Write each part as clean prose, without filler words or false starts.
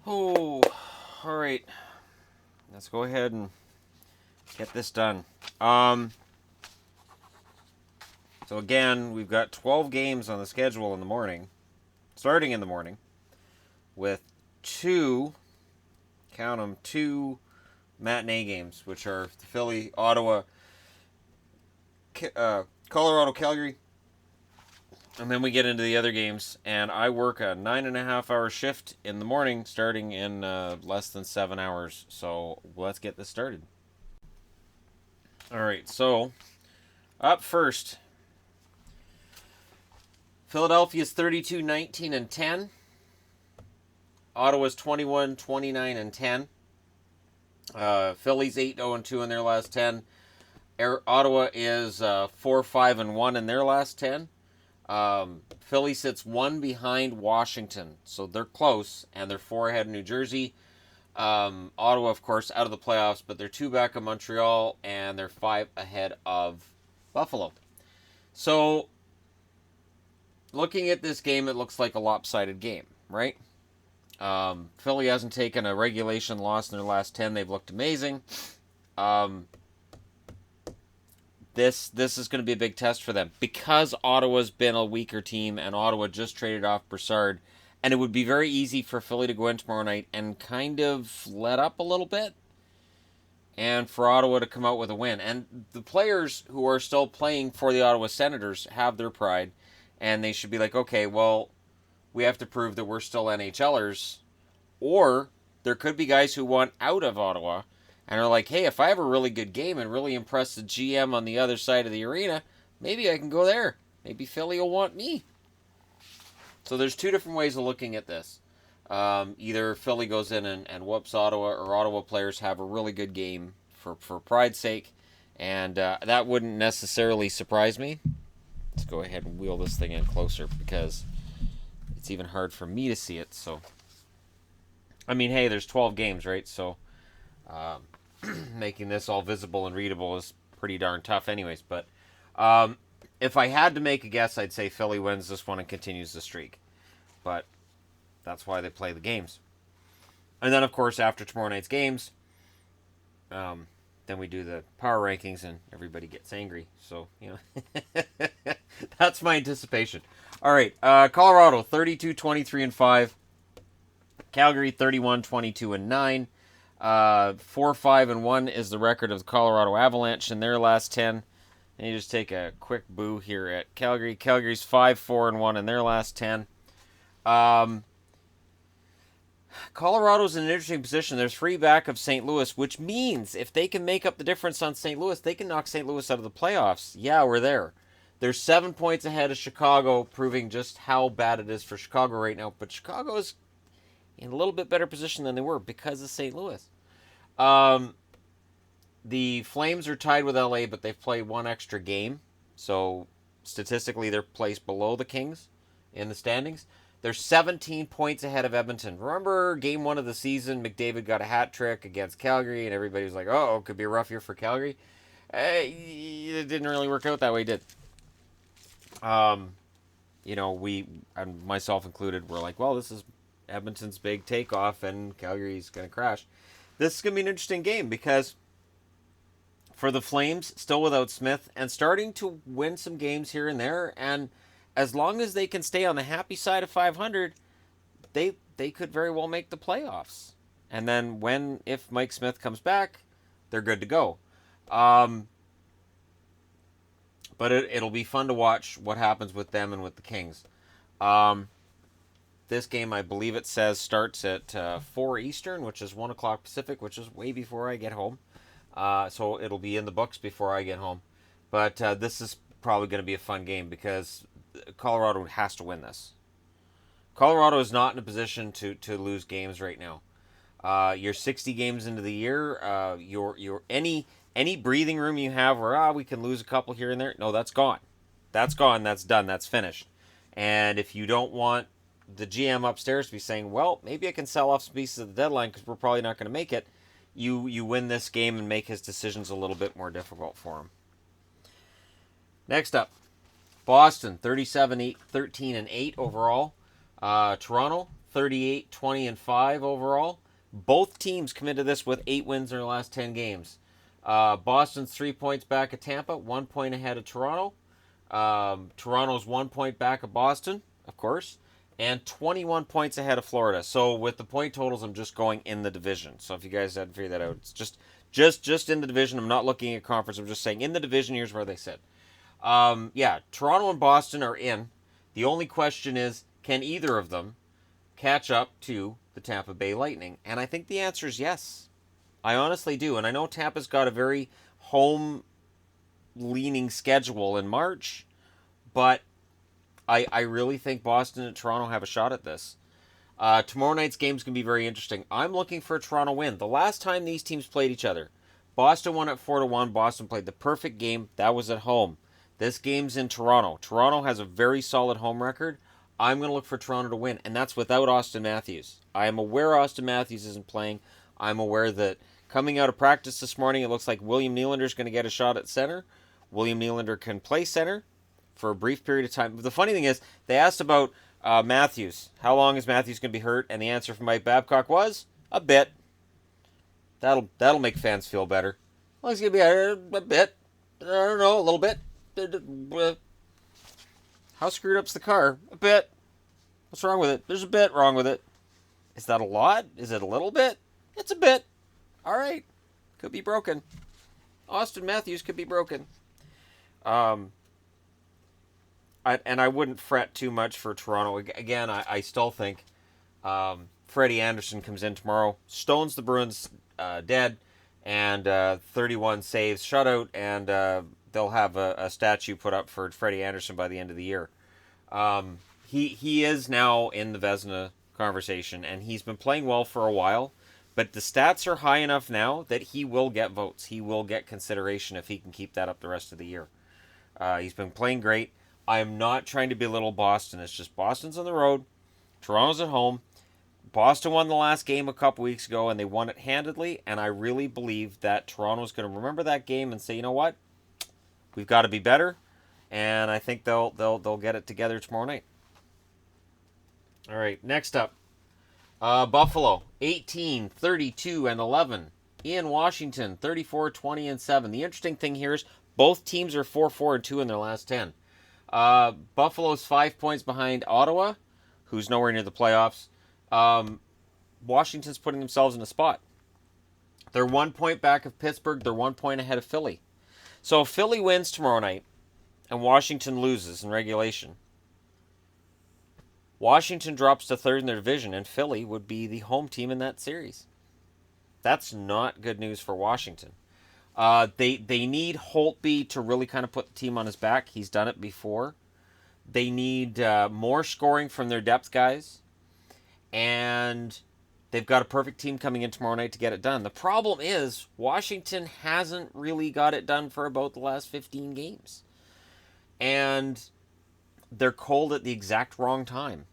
Oh, all right. Let's go ahead and get this done. So again, we've got 12 games on the schedule in the morning, starting in the morning, with two, count them, two matinee games, which are the Philly, Ottawa, Colorado, Calgary, and then we get into the other games. And I work a 9.5 hour shift in the morning, starting in less than 7 hours. So let's get this started. All right, so up first, Philadelphia's 32-19-10. Ottawa's 21-29-10. Philly's 8-0-2 in their last 10. Ottawa is 4-5-1 in their last 10. Philly sits one behind Washington, so they're close, and they're 4 ahead of New Jersey. Ottawa, of course, out of the playoffs, but they're 2 back of Montreal, and they're 5 ahead of Buffalo. So, looking at this game, it looks like a lopsided game, right? Philly hasn't taken a regulation loss in their last 10. They've looked amazing. This is going to be a big test for them because Ottawa's been a weaker team, and Ottawa just traded off Broussard, and it would be very easy for Philly to go in tomorrow night and kind of let up a little bit, and for Ottawa to come out with a win. And the players who are still playing for the Ottawa Senators have their pride, and they should be like, okay, well, we have to prove that we're still NHLers, or there could be guys who want out of Ottawa and are like, hey, if I have a really good game and really impress the GM on the other side of the arena, maybe I can go there. Maybe Philly will want me. So there's 2 different ways of looking at this. Either Philly goes in and whoops Ottawa, or Ottawa players have a really good game for pride's sake. And that wouldn't necessarily surprise me. Let's go ahead and wheel this thing in closer because it's even hard for me to see it. So, I mean, hey, there's 12 games, right? So, making this all visible and readable is pretty darn tough anyways. But if I had to make a guess, I'd say Philly wins this one and continues the streak. But that's why they play the games. And then, of course, after tomorrow night's games, then we do the power rankings and everybody gets angry. So, that's my anticipation. All right, Colorado 32-23-5. Calgary 31-22-9. 4-5-1 is the record of the Colorado Avalanche in their last 10. And you just take a quick boo here at Calgary. Calgary's 5-4-1 in their last 10. Colorado's in an interesting position. They're 3 back of St. Louis, which means if they can make up the difference on St. Louis, they can knock St. Louis out of the playoffs. Yeah, we're there. They're 7 points ahead of Chicago, proving just how bad it is for Chicago right now. But Chicago is in a little bit better position than they were because of St. Louis. The Flames are tied with LA, but they've played 1 extra game. So statistically, they're placed below the Kings in the standings. They're 17 points ahead of Edmonton. Remember game 1 of the season, McDavid got a hat trick against Calgary, and everybody was like, oh, it could be a rough year for Calgary. It didn't really work out that way, did we, and myself included, were like, well, this is Edmonton's big takeoff, and Calgary's going to crash. This is going to be an interesting game because for the Flames, still without Smith, and starting to win some games here and there, and as long as they can stay on the happy side of 500, they could very well make the playoffs. And then if Mike Smith comes back, they're good to go. But it'll be fun to watch what happens with them and with the Kings. This game, I believe it says, starts at 4 Eastern, which is 1 o'clock Pacific, which is way before I get home. So it'll be in the books before I get home. But this is probably going to be a fun game because Colorado has to win this. Colorado is not in a position to lose games right now. You're 60 games into the year. Your any breathing room you have where we can lose a couple here and there. No, that's gone. That's gone. That's done. That's finished. And if you don't want the GM upstairs to be saying, well, maybe I can sell off some pieces of the deadline because we're probably not going to make it, you win this game and make his decisions a little bit more difficult for him. Next up, Boston 37-13-8 overall. Toronto 38, 20, and 5 overall. Both teams committed to this with 8 wins in their last 10 games. Boston's 3 points back of Tampa, 1 point ahead of Toronto. Toronto's 1 point back of Boston, of course, and 21 points ahead of Florida. So with the point totals, I'm just going in the division. So if you guys hadn't figured that out, it's just in the division. I'm not looking at conference. I'm just saying in the division, here's where they sit. Toronto and Boston are in. The only question is, can either of them catch up to the Tampa Bay Lightning? And I think the answer is yes. I honestly do. And I know Tampa's got a very home-leaning schedule in March, but I really think Boston and Toronto have a shot at this. Tomorrow night's game is going to be very interesting. I'm looking for a Toronto win. The last time these teams played each other, Boston won at 4-1. Boston played the perfect game. That was at home. This game's in Toronto. Toronto has a very solid home record. I'm going to look for Toronto to win, and that's without Austin Matthews. I am aware Austin Matthews isn't playing. I'm aware that coming out of practice this morning, it looks like William Nylander's going to get a shot at center. William Nylander can play center for a brief period of time. But the funny thing is, they asked about Matthews. How long is Matthews going to be hurt? And the answer from Mike Babcock was, a bit. That'll make fans feel better. Well, he's going to be a bit. I don't know, a little bit. How screwed up's the car? A bit. What's wrong with it? There's a bit wrong with it. Is that a lot? Is it a little bit? It's a bit. All right. Could be broken. Austin Matthews could be broken. I wouldn't fret too much for Toronto. Again, I still think Freddie Anderson comes in tomorrow, stones the Bruins dead, and 31 saves, shutout, and they'll have a statue put up for Freddie Anderson by the end of the year. He is now in the Vezina conversation, and he's been playing well for a while, but the stats are high enough now that he will get votes. He will get consideration if he can keep that up the rest of the year. He's been playing great. I am not trying to belittle Boston. It's just Boston's on the road. Toronto's at home. Boston won the last game a couple weeks ago, and they won it handedly, and I really believe that Toronto's going to remember that game and say, you know what? We've got to be better, and I think they'll get it together tomorrow night. All right, next up, Buffalo, 18, 32, and 11. In Washington, 34, 20, and 7. The interesting thing here is both teams are 4-4 and 2 in their last 10. Buffalo's 5 points behind Ottawa, who's nowhere near the playoffs. Washington's putting themselves in a spot. They're 1 point back of Pittsburgh. They're 1 point ahead of Philly. So if Philly wins tomorrow night and Washington loses in regulation, Washington drops to third in their division, and Philly would be the home team in that series. That's not good news for Washington. They need Holtby to really kind of put the team on his back. He's done it before. They need more scoring from their depth guys. And they've got a perfect team coming in tomorrow night to get it done. The problem is Washington hasn't really got it done for about the last 15 games. And they're cold at the exact wrong time.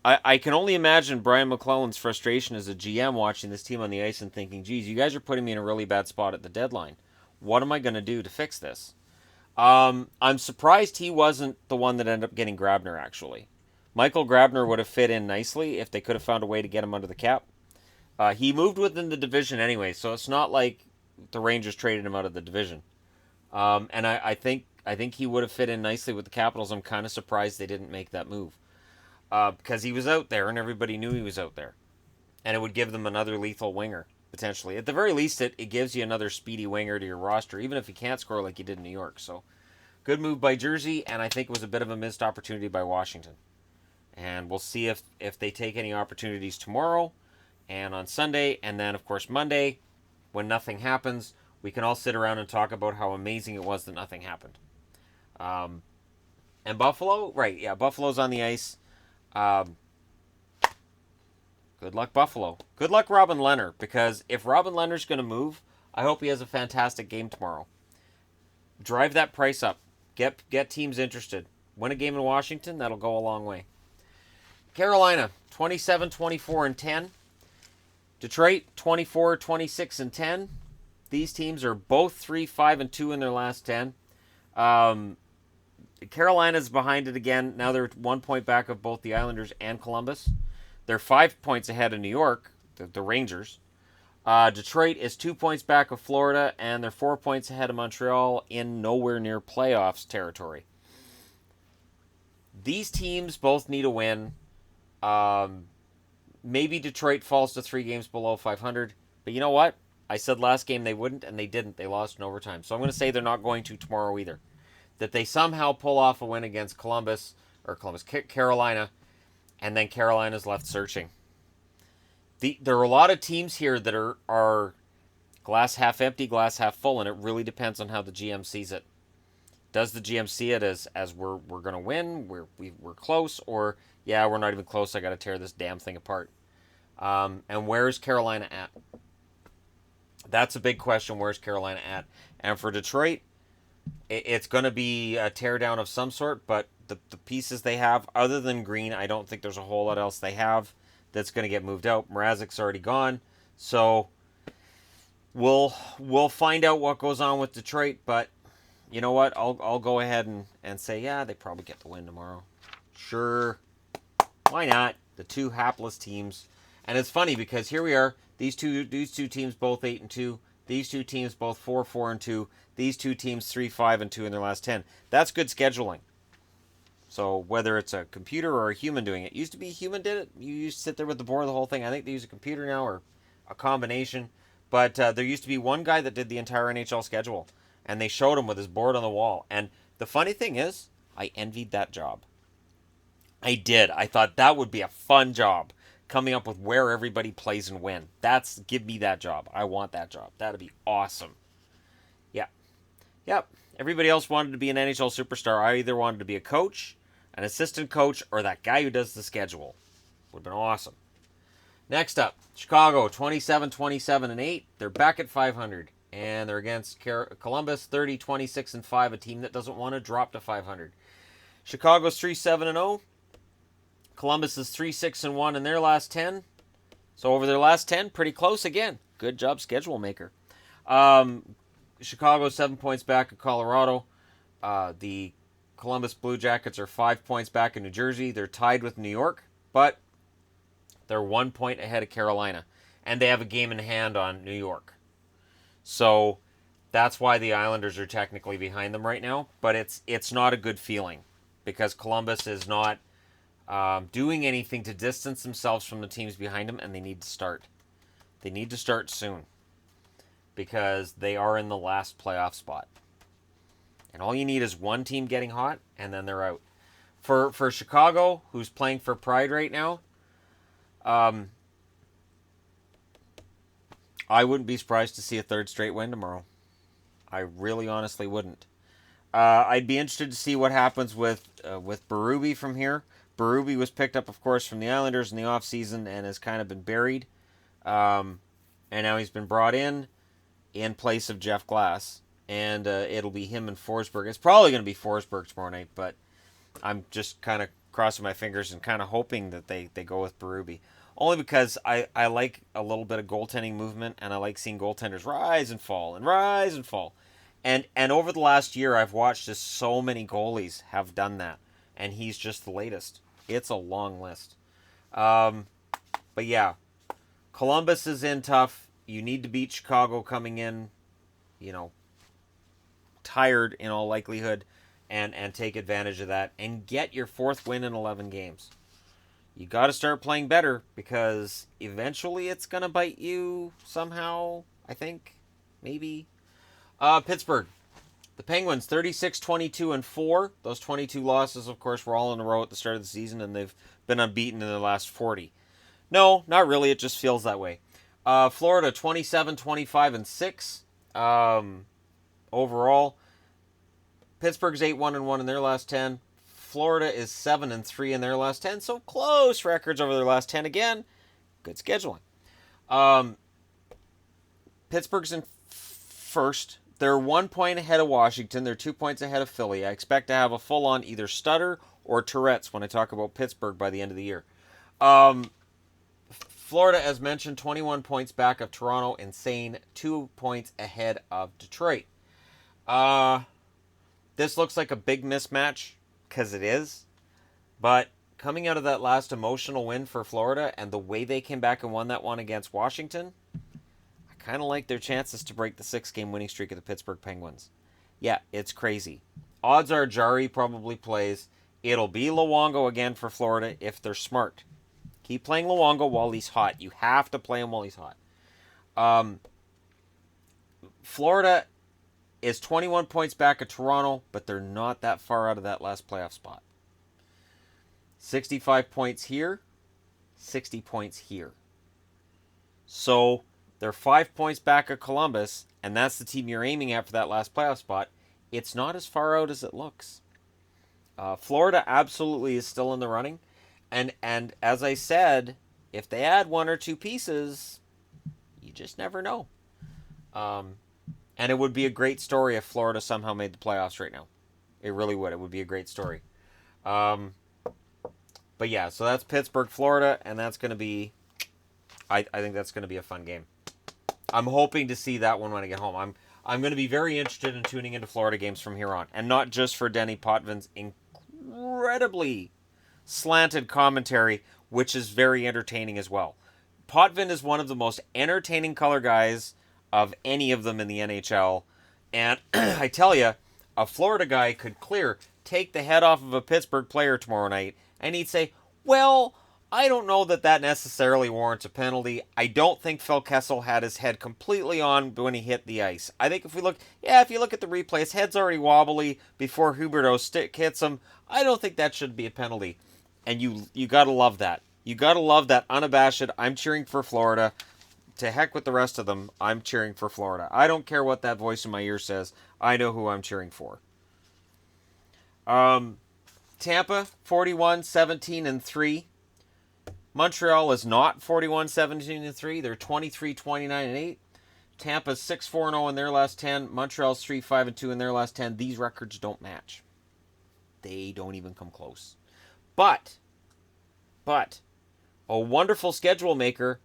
I can only imagine Brian McClellan's frustration as a GM watching this team on the ice and thinking, geez, you guys are putting me in a really bad spot at the deadline. What am I going to do to fix this? I'm surprised he wasn't the one that ended up getting Grabner, actually. Michael Grabner would have fit in nicely if they could have found a way to get him under the cap. He moved within the division anyway, so it's not like the Rangers traded him out of the division. And I think he would have fit in nicely with the Capitals. I'm kind of surprised they didn't make that move. Because he was out there and everybody knew he was out there. And it would give them another lethal winger, potentially. At the very least, it gives you another speedy winger to your roster, even if he can't score like he did in New York. So, good move by Jersey, and I think it was a bit of a missed opportunity by Washington. And we'll see if they take any opportunities tomorrow and on Sunday. And then, of course, Monday, when nothing happens, we can all sit around and talk about how amazing it was that nothing happened. And Buffalo, right, yeah, Buffalo's on the ice. Good luck, Buffalo. Good luck, Robin Lehner, because if Robin Lehner's going to move, I hope he has a fantastic game tomorrow. Drive that price up. Get teams interested. Win a game in Washington, that'll go a long way. Carolina, 27, 24, and 10. Detroit, 24, 26, and 10. These teams are both 3, 5, and 2 in their last 10. Carolina's behind it again. Now they're 1 point back of both the Islanders and Columbus. They're 5 points ahead of New York, the Rangers. Detroit is 2 points back of Florida, and they're 4 points ahead of Montreal in nowhere near playoffs territory. These teams both need a win. Maybe Detroit falls to 3 games below 500. But you know what? I said last game they wouldn't, and they didn't. They lost in overtime. So I'm going to say they're not going to tomorrow either. That they somehow pull off a win against Carolina, and then Carolina's left searching. There are a lot of teams here that are glass half empty, glass half full, and it really depends on how the GM sees it. Does the GM see it as we're going to win, we're close, or yeah, we're not even close, I got to tear this damn thing apart? And where's Carolina at? That's a big question. Where's Carolina at? And for Detroit, it's going to be a teardown of some sort, but the pieces they have, other than Green, I don't think there's a whole lot else they have that's going to get moved out. Mrazek's already gone, so we'll find out what goes on with Detroit, but you know what? I'll go ahead and say, yeah, they probably get the win tomorrow. Sure. Why not? The two hapless teams. And it's funny because here we are. These two teams both 8-2. These two teams both 4-4-2. These two teams 3-5-2 in their last 10. That's good scheduling. So whether it's a computer or a human doing it. Used to be a human did it. You used to sit there with the board the whole thing. I think they use a computer now or a combination. But there used to be one guy that did the entire NHL schedule. And they showed him with his board on the wall. And the funny thing is, I envied that job. I did. I thought that would be a fun job. Coming up with where everybody plays and when. Give me that job. I want that job. That'd be awesome. Yeah. Yep. Everybody else wanted to be an NHL superstar. I either wanted to be a coach, an assistant coach, or that guy who does the schedule. Would have been awesome. Next up, Chicago, 27-27-8. They're back at 500. And they're against Columbus, 30-26-5, a team that doesn't want to drop to 500. Chicago's 3-7-0. Columbus is 3-6-1 in their last 10. So over their last 10, pretty close again. Good job, schedule maker. Chicago 7 points back of Colorado. The Columbus Blue Jackets are 5 points back in New Jersey. They're tied with New York, but they're 1 point ahead of Carolina. And they have a game in hand on New York. So that's why the Islanders are technically behind them right now. But it's not a good feeling because Columbus is not doing anything to distance themselves from the teams behind them, and they need to start. They need to start soon because they are in the last playoff spot. And all you need is one team getting hot, and then they're out. For Chicago, who's playing for pride right now, I wouldn't be surprised to see a third straight win tomorrow. I really honestly wouldn't. I'd be interested to see what happens with Berube from here. Berube was picked up, of course, from the Islanders in the offseason and has kind of been buried. And now he's been brought in place of Jeff Glass. And it'll be him and Forsberg. It's probably going to be Forsberg tomorrow night, but I'm just kind of crossing my fingers and kind of hoping that they go with Berube. Only because I like a little bit of goaltending movement, and I like seeing goaltenders rise and fall and rise and fall. And over the last year, I've watched just so many goalies have done that, and he's just the latest. It's a long list. But yeah, Columbus is in tough. You need to beat Chicago coming in, tired in all likelihood, and take advantage of that and get your fourth win in 11 games. You got to start playing better because eventually it's going to bite you somehow, I think. Maybe. Pittsburgh. The Penguins, 36-22-4. Those 22 losses, of course, were all in a row at the start of the season, and they've been unbeaten in the last 40. No, not really. It just feels that way. Florida, 27-25-6. Overall. Pittsburgh's 8-1-1 in their last 10. Florida is 7-3 in their last 10. So close records over their last 10 again. Good scheduling. Pittsburgh's in first. They're 1 point ahead of Washington. They're 2 points ahead of Philly. I expect to have a full-on either stutter or Tourette's when I talk about Pittsburgh by the end of the year. Florida, as mentioned, 21 points back of Toronto. Insane. 2 points ahead of Detroit. This looks like a big mismatch, because it is. But coming out of that last emotional win for Florida and the way they came back and won that one against Washington, I kind of like their chances to break the 6-game winning streak of the Pittsburgh Penguins. Yeah, it's crazy. Odds are Jari probably plays. It'll be Luongo again for Florida if they're smart. Keep playing Luongo while he's hot. You have to play him while he's hot. Florida is 21 points back of Toronto, but they're not that far out of that last playoff spot. 65 points here, 60 points here. So they're 5 points back of Columbus, and that's the team you're aiming at for that last playoff spot. It's not as far out as it looks. Florida absolutely is still in the running. And as I said, if they add one or two pieces, you just never know. And it would be a great story if Florida somehow made the playoffs right now. It really would. It would be a great story. But yeah, so that's Pittsburgh, Florida, and that's going to be, I think that's going to be a fun game. I'm hoping to see that one when I get home. I'm going to be very interested in tuning into Florida games from here on, and not just for Denny Potvin's incredibly slanted commentary, which is very entertaining as well. Potvin is one of the most entertaining color guys of any of them in the NHL, and I tell you, a Florida guy could take the head off of a Pittsburgh player tomorrow night, and he'd say, well, I don't know that necessarily warrants a penalty. I don't think Phil Kessel had his head completely on when he hit the ice. I think if you look at the replay, his head's already wobbly before Huberdeau's stick hits him. I don't think that should be a penalty. And you gotta love that. You gotta love that unabashed, I'm cheering for Florida. To heck with the rest of them, I'm cheering for Florida. I don't care what that voice in my ear says. I know who I'm cheering for. Tampa, 41-17-3. Montreal is not 41-17-3. They're 23-29-8. Tampa's 6-4-0 in their last 10. Montreal's 3-5-2 in their last 10. These records don't match. They don't even come close. But, a wonderful schedule maker,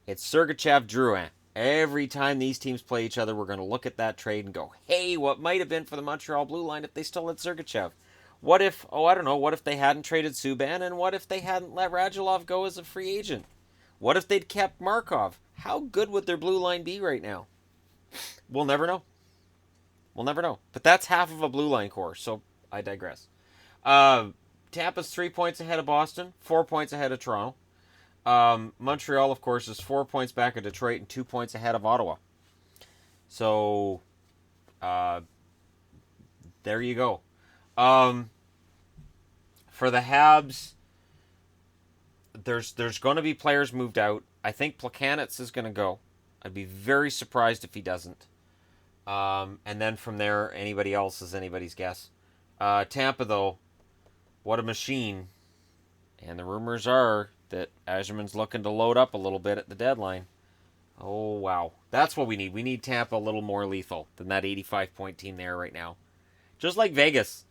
it's Sergachev-Drouin. Every time these teams play each other, we're going to look at that trade and go, hey, what might have been for the Montreal Blue Line if they still had Sergachev? What if, what if they hadn't traded Subban, and what if they hadn't let Radulov go as a free agent? What if they'd kept Markov? How good would their blue line be right now? We'll never know. But that's half of a blue line core, so I digress. Tampa's 3 points ahead of Boston, 4 points ahead of Toronto. Montreal, of course, is 4 points back of Detroit and 2 points ahead of Ottawa. So, there you go. For the Habs, there's going to be players moved out. I think Plekanec is going to go. I'd be very surprised if he doesn't. And then from there, anybody else is anybody's guess. Tampa, though, what a machine. And the rumors are that Yzerman's looking to load up a little bit at the deadline. Oh, wow. That's what we need. We need Tampa a little more lethal than that 85-point team there right now. Just like Vegas.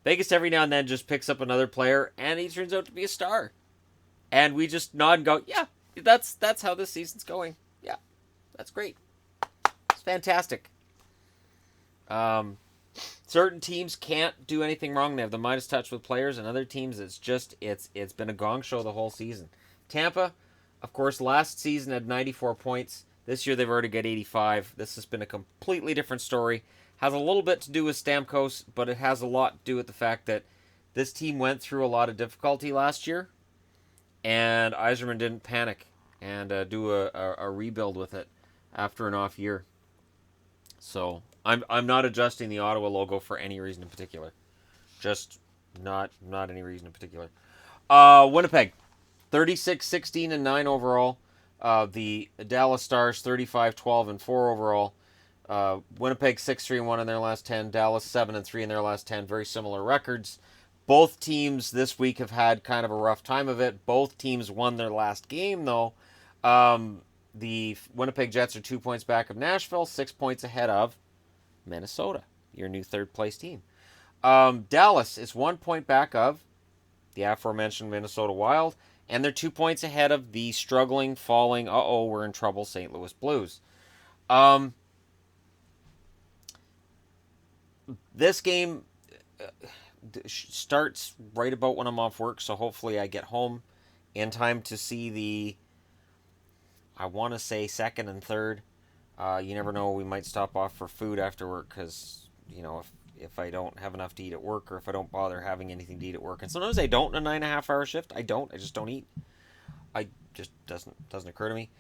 Vegas every now and then just picks up another player, and he turns out to be a star. And we just nod and go, yeah, that's how this season's going. Yeah, that's great. It's fantastic. Certain teams can't do anything wrong. They have the Midas touch with players, and other teams, it's been a gong show the whole season. Tampa, of course, last season had 94 points. This year they've already got 85. This has been a completely different story. Has a little bit to do with Stamkos, but it has a lot to do with the fact that this team went through a lot of difficulty last year, and Yzerman didn't panic and do a rebuild with it after an off year. So I'm not adjusting the Ottawa logo for any reason in particular. Just not any reason in particular. Winnipeg, 36-16-9 overall. The Dallas Stars, 35-12-4 overall. Winnipeg 6-3-1 in their last 10. Dallas 7-3 in their last 10. Very similar records. Both teams this week have had kind of a rough time of it. Both teams won their last game, though. The Winnipeg Jets are 2 points back of Nashville, 6 points ahead of Minnesota, your new third-place team. Dallas is 1 point back of the aforementioned Minnesota Wild, and they're 2 points ahead of the struggling, falling, we're in trouble, St. Louis Blues. This game, starts right about when I'm off work, so hopefully I get home in time to see I want to say second and third. You never know, we might stop off for food after work because, if I don't have enough to eat at work or if I don't bother having anything to eat at work. And sometimes I don't in a 9.5 hour shift. I just don't eat. I just doesn't occur to me.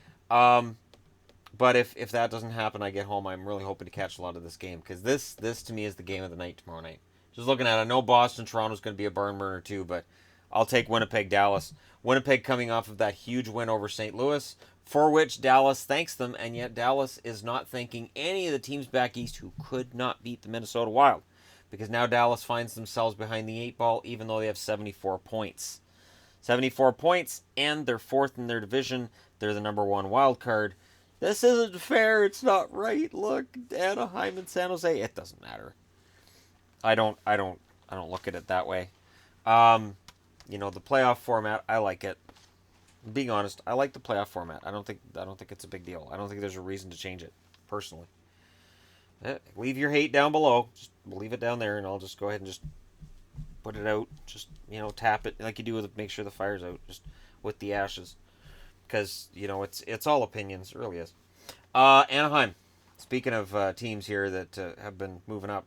But if that doesn't happen, I get home. I'm really hoping to catch a lot of this game because this to me is the game of the night tomorrow night. Just looking at it, I know Boston Toronto's going to be a barn burner too, but I'll take Winnipeg Dallas. Winnipeg coming off of that huge win over St. Louis, for which Dallas thanks them, and yet Dallas is not thanking any of the teams back east who could not beat the Minnesota Wild, because now Dallas finds themselves behind the 8 ball, even though they have 74 points. 74 points, and they're fourth in their division. They're the number one wild card. This isn't fair. It's not right. Look, Anaheim and San Jose. It doesn't matter. I don't look at it that way. The playoff format, I like it. Being honest, I like the playoff format. I don't think it's a big deal. I don't think there's a reason to change it, personally. Leave your hate down below. Just leave it down there, and I'll just go ahead and just put it out. Just tap it like you do with make sure the fire's out, just with the ashes, because it's all opinions. It really is. Anaheim. Speaking of teams here that have been moving up,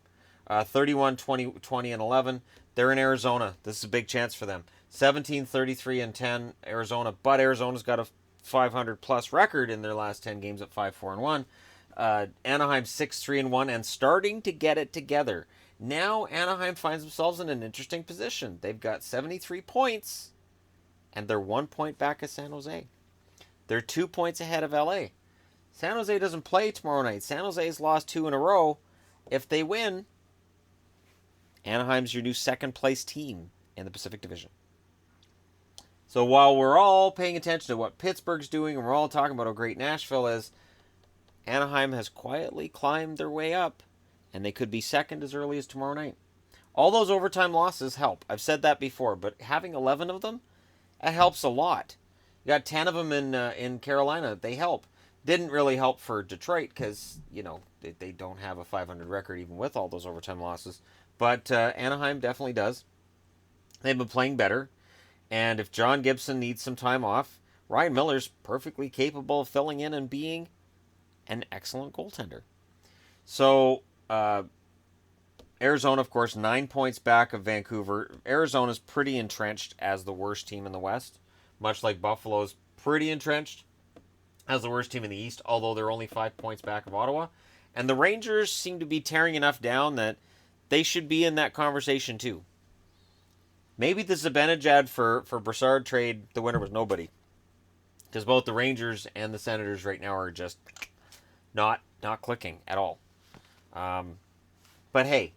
31, 20, 20, and 11. They're in Arizona. This is a big chance for them. 17, 33, and 10, Arizona. But Arizona's got a 500-plus record in their last 10 games at 5-4-1. Anaheim 6-3-1 and starting to get it together. Now Anaheim finds themselves in an interesting position. They've got 73 points, and they're 1 point back of San Jose. They're 2 points ahead of LA. San Jose doesn't play tomorrow night. San Jose's lost 2 in a row. If they win, Anaheim's your new second-place team in the Pacific Division. So while we're all paying attention to what Pittsburgh's doing and we're all talking about how great Nashville is, Anaheim has quietly climbed their way up, and they could be second as early as tomorrow night. All those overtime losses help. I've said that before, but having 11 of them, that helps a lot. You got 10 of them in Carolina. They help. Didn't really help for Detroit because, they don't have a 500 record even with all those overtime losses. But Anaheim definitely does. They've been playing better. And if John Gibson needs some time off, Ryan Miller's perfectly capable of filling in and being an excellent goaltender. So, Arizona, of course, 9 points back of Vancouver. Arizona's pretty entrenched as the worst team in the West, much like Buffalo's pretty entrenched as the worst team in the East, although they're only 5 points back of Ottawa. And the Rangers seem to be tearing enough down that they should be in that conversation too. Maybe the Zibanejad for Brassard trade, the winner was nobody. Because both the Rangers and the Senators right now are just not clicking at all. But hey,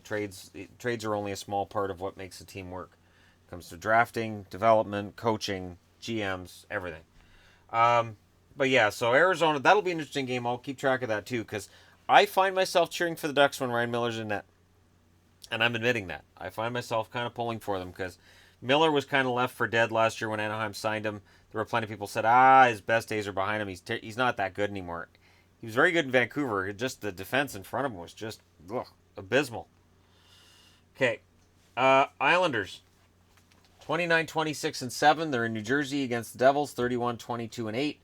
trades are only a small part of what makes a team work. It comes to drafting, development, coaching, GMs, everything. But yeah, so Arizona, that'll be an interesting game. I'll keep track of that too, because I find myself cheering for the Ducks when Ryan Miller's in net. And I'm admitting that. I find myself kind of pulling for them because Miller was kind of left for dead last year when Anaheim signed him. There were plenty of people who said, his best days are behind him. He's not that good anymore. He was very good in Vancouver. Just the defense in front of him was just abysmal. Okay. Islanders. 29, 26, and 7. They're in New Jersey against the Devils. 31, 22, and 8.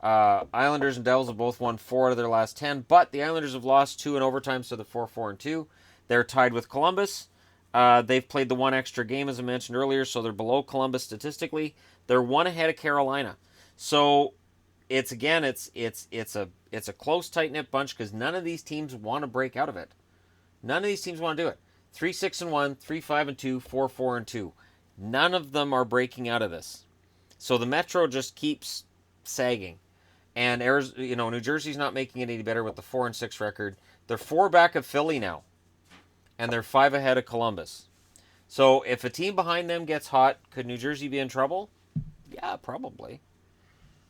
Islanders and Devils have both won 4 out of their last 10, but the Islanders have lost 2 in overtime, so they're 4, and 2. They're tied with Columbus. They've played the 1 extra game, as I mentioned earlier, so they're below Columbus statistically. They're 1 ahead of Carolina. So it's a close, tight-knit bunch because none of these teams want to break out of it. None of these teams want to do it. 3-6-1, 3-5-2, 4-4-2. None of them are breaking out of this. So the Metro just keeps sagging. And New Jersey's not making it any better with the 4-6 record. They're 4 back of Philly now. And they're 5 ahead of Columbus. So if a team behind them gets hot, could New Jersey be in trouble? Yeah, probably.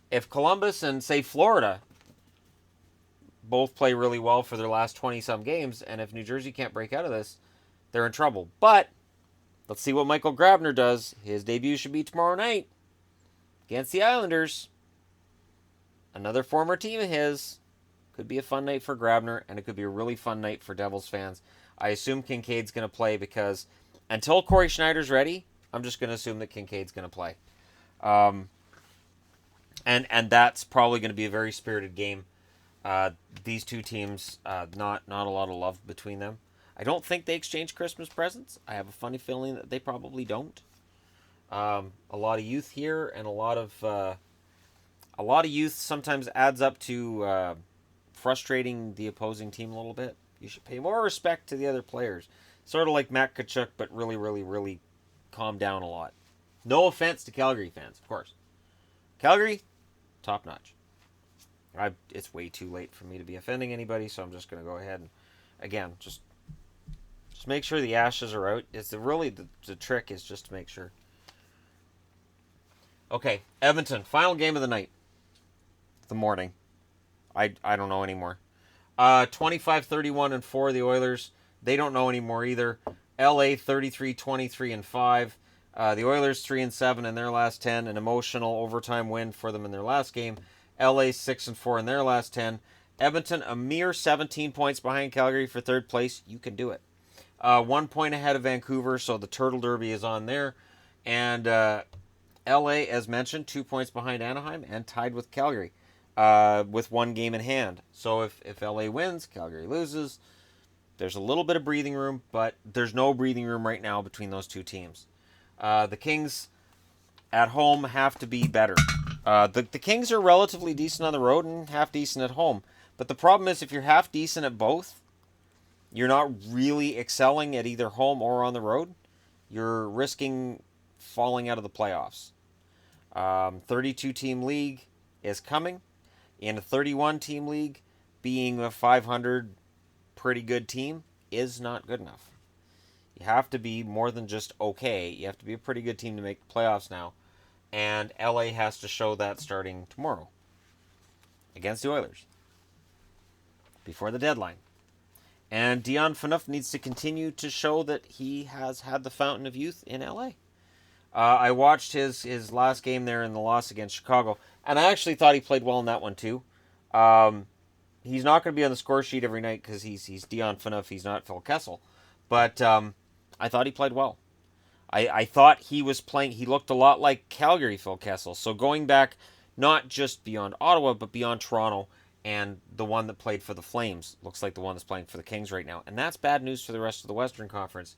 If Columbus and, say, Florida both play really well for their last 20-some games, and if New Jersey can't break out of this, they're in trouble. But let's see what Michael Grabner does. His debut should be tomorrow night against the Islanders. Another former team of his. Could be a fun night for Grabner, and it could be a really fun night for Devils fans. I assume Kincaid's going to play because until Corey Schneider's ready, I'm just going to assume that Kincaid's going to play. And that's probably going to be a very spirited game. These two teams, not a lot of love between them. I don't think they exchange Christmas presents. I have a funny feeling that they probably don't. A lot of youth here, and a lot of youth sometimes adds up to frustrating the opposing team a little bit. You should pay more respect to the other players. Sort of like Matt Tkachuk, but really, really, really calm down a lot. No offense to Calgary fans, of course. Calgary, top notch. It's way too late for me to be offending anybody, so I'm just going to go ahead and, again, just make sure the ashes are out. It's the trick is just to make sure. Okay, Edmonton, final game of the night. The morning. I don't know anymore. 25-31-4, the Oilers. They don't know anymore either. LA 33-23-5. The Oilers 3-7 in their last 10. An emotional overtime win for them in their last game. LA 6-4 in their last 10. Edmonton a mere 17 points behind Calgary for third place. You can do it. 1 point ahead of Vancouver, so the Turtle Derby is on there. And LA, as mentioned, 2 points behind Anaheim and tied with Calgary with 1 game in hand. So if LA wins, Calgary loses. There's a little bit of breathing room, but there's no breathing room right now between those two teams. The Kings at home have to be better. The Kings are relatively decent on the road and half decent at home. But the problem is if you're half decent at both, you're not really excelling at either home or on the road. You're risking falling out of the playoffs. 32-team league is coming. In a 31-team league, being a 500 pretty good team is not good enough. You have to be more than just okay. You have to be a pretty good team to make the playoffs now. And LA has to show that starting tomorrow against the Oilers before the deadline. And Dion Phaneuf needs to continue to show that he has had the fountain of youth in LA. I watched his last game there in the loss against Chicago, and I actually thought he played well in that one too. He's not going to be on the score sheet every night because he's Dion Phaneuf. He's not Phil Kessel. But I thought he played well. I thought he was playing. He looked a lot like Calgary Phil Kessel. So going back, not just beyond Ottawa, but beyond Toronto, and the one that played for the Flames looks like the one that's playing for the Kings right now. And that's bad news for the rest of the Western Conference.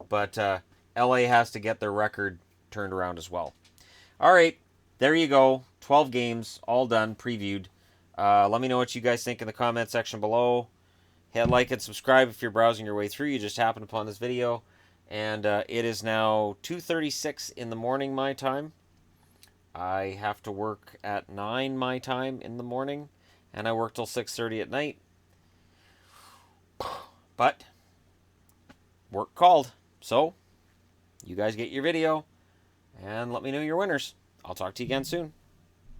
But LA has to get their record turned around as well. All right, there you go. 12 games, all done, previewed. Let me know what you guys think in the comment section below. Hit like and subscribe if you're browsing your way through. You just happened upon this video. And it is now 2:36 in the morning my time. I have to work at 9 my time in the morning. And I work till 6:30 at night. But work called. So you guys get your video. And let me know your winners. I'll talk to you again soon.